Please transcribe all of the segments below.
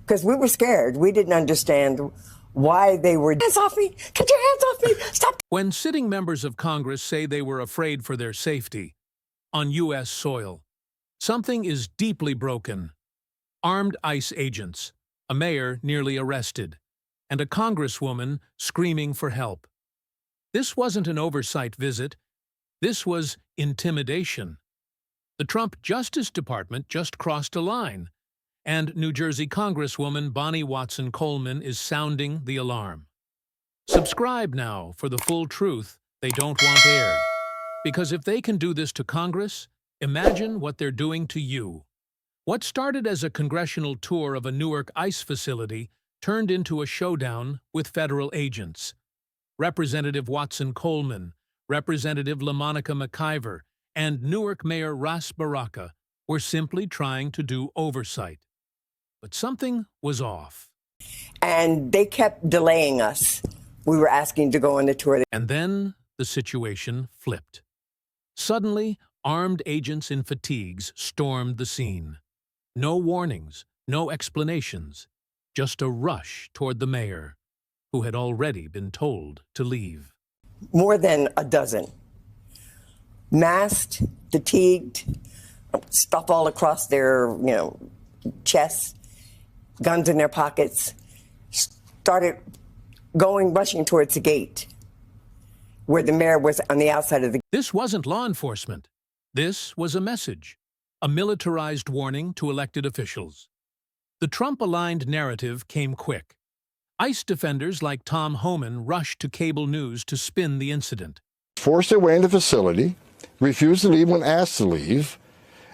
because we were scared. We didn't understand why they were, hands off me, get your hands off me, stop. When sitting members of Congress say they were afraid for their safety on U.S. soil, something is deeply broken. Armed ICE agents, a mayor nearly arrested, and a congresswoman screaming for help. This wasn't an oversight visit. This was intimidation. The Trump Justice Department just crossed a line, and New Jersey Congresswoman Watson Coleman is sounding the alarm. Subscribe now for the full truth they don't want aired. Because if they can do this to Congress, imagine what they're doing to you. What started as a congressional tour of a Newark ICE facility turned into a showdown with federal agents. Representative Watson Coleman, Representative LaMonica McIver, and Newark Mayor Ras Baraka were simply trying to do oversight. But something was off. And they kept delaying us. We were asking to go on the tour. And then the situation flipped. Suddenly, armed agents in fatigues stormed the scene. No warnings, no explanations, just a rush toward the mayor, who had already been told to leave. More than a dozen. Masked, fatigued, stuff all across their, chests, guns in their pockets, started rushing towards the gate where the mayor was on the outside of the. This wasn't law enforcement. This was a message, a militarized warning to elected officials. The Trump-aligned narrative came quick. ICE defenders like Tom Homan rushed to cable news to spin the incident. Forced their way in the facility, refused to leave when asked to leave,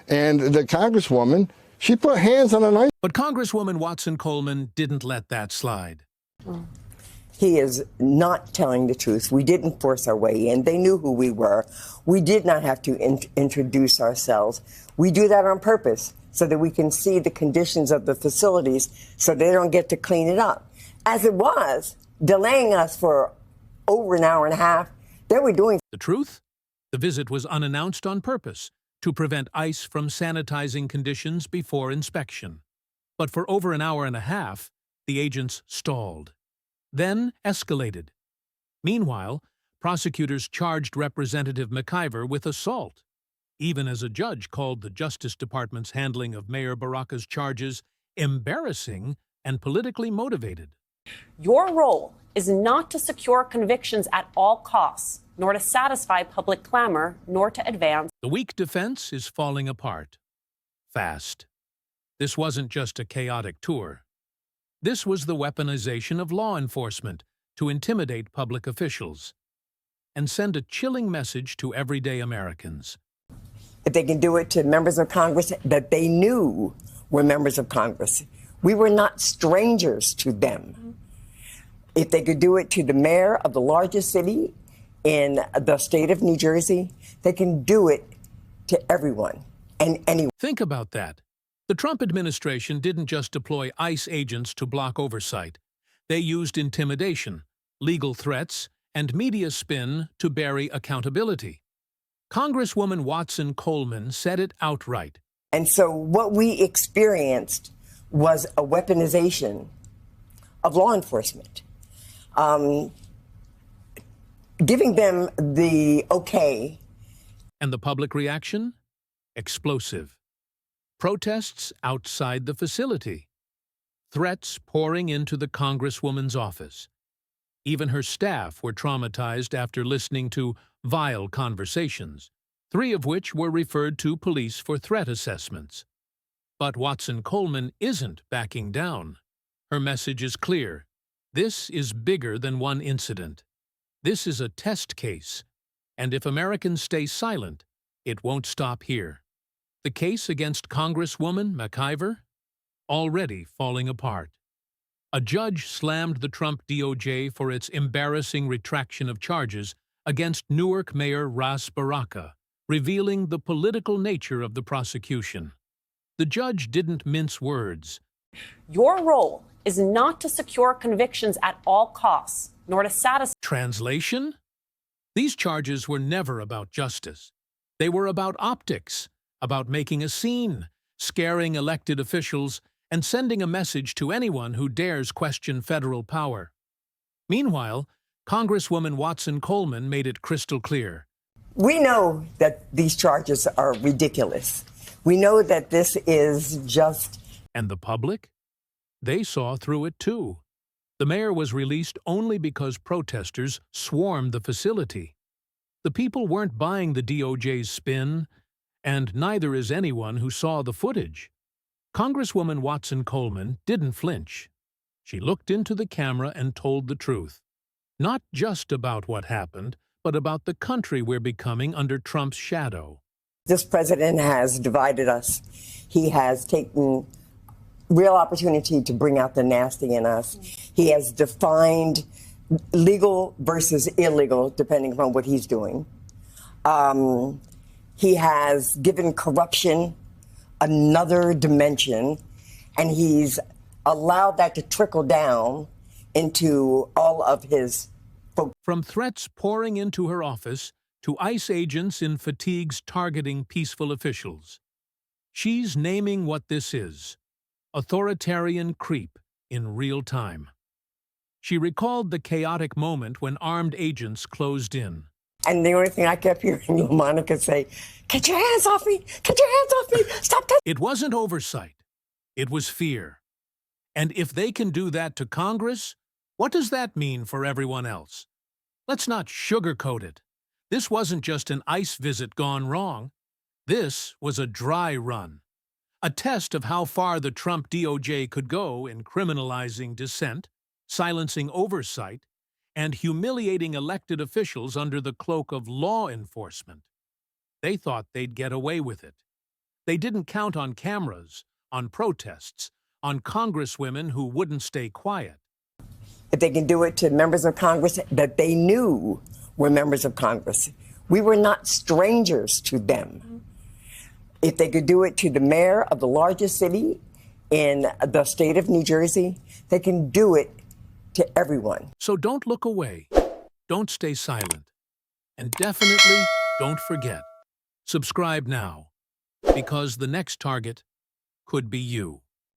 and the Congresswoman, she put hands on an ICE. But Congresswoman Watson Coleman didn't let that slide. He is not telling the truth. We didn't force our way in. They knew who we were. We did not have to introduce ourselves. We do that on purpose so that we can see the conditions of the facilities so they don't get to clean it up. As it was, delaying us for over an hour and a half, they were doing. The truth? The visit was unannounced on purpose to prevent ICE from sanitizing conditions before inspection. But for over an hour and a half, the agents stalled, then escalated. Meanwhile, prosecutors charged Representative McIver with assault, even as a judge called the Justice Department's handling of Mayor Baraka's charges embarrassing and politically motivated. Your role is not to secure convictions at all costs, nor to satisfy public clamor, nor to advance. The weak defense is falling apart. Fast. This wasn't just a chaotic tour. This was the weaponization of law enforcement to intimidate public officials and send a chilling message to everyday Americans. If they can do it to members of Congress that they knew were members of Congress, we were not strangers to them. If they could do it to the mayor of the largest city in the state of New Jersey, they can do it to everyone and anyone. Think about that. The Trump administration didn't just deploy ICE agents to block oversight. They used intimidation, legal threats, and media spin to bury accountability. Congresswoman Watson Coleman said it outright. And so what we experienced was a weaponization of law enforcement, giving them the okay. And the public reaction? Explosive. Protests outside the facility. Threats pouring into the Congresswoman's office. Even her staff were traumatized after listening to vile conversations, 3 of which were referred to police for threat assessments. But Watson Coleman isn't backing down. Her message is clear. This is bigger than one incident. This is a test case. And if Americans stay silent, it won't stop here. The case against Congresswoman McIver? Already falling apart. A judge slammed the Trump DOJ for its embarrassing retraction of charges against Newark Mayor Ras Baraka, revealing the political nature of the prosecution. The judge didn't mince words. Your role is not to secure convictions at all costs, nor to satisfy. Translation? These charges were never about justice. They were about optics, about making a scene, scaring elected officials, and sending a message to anyone who dares question federal power. Meanwhile, Congresswoman Watson Coleman made it crystal clear. We know that these charges are ridiculous. We know that this is just... And the public? They saw through it too. The mayor was released only because protesters swarmed the facility. The people weren't buying the DOJ's spin, and neither is anyone who saw the footage. Congresswoman Watson Coleman didn't flinch. She looked into the camera and told the truth. Not just about what happened, but about the country we're becoming under Trump's shadow. This president has divided us. He has taken real opportunity to bring out the nasty in us. He has defined legal versus illegal, depending upon what he's doing. He has given corruption another dimension, and he's allowed that to trickle down into all of his folks. From threats pouring into her office to ICE agents in fatigues targeting peaceful officials. She's naming what this is: authoritarian creep in real time. She recalled the chaotic moment when armed agents closed in. And the only thing I kept hearing you, Monica, say, "Get your hands off me! Get your hands off me! Stop touching!" It wasn't oversight. It was fear. And if they can do that to Congress, what does that mean for everyone else? Let's not sugarcoat it. This wasn't just an ICE visit gone wrong. This was a dry run. A test of how far the Trump DOJ could go in criminalizing dissent, silencing oversight, and humiliating elected officials under the cloak of law enforcement. They thought they'd get away with it. They didn't count on cameras, on protests, on congresswomen who wouldn't stay quiet. If they can do it to members of Congress that they knew were members of Congress, we were not strangers to them. If they could do it to the mayor of the largest city in the state of New Jersey, they can do it to everyone. So don't look away. Don't stay silent. And definitely don't forget. Subscribe now, because the next target could be you.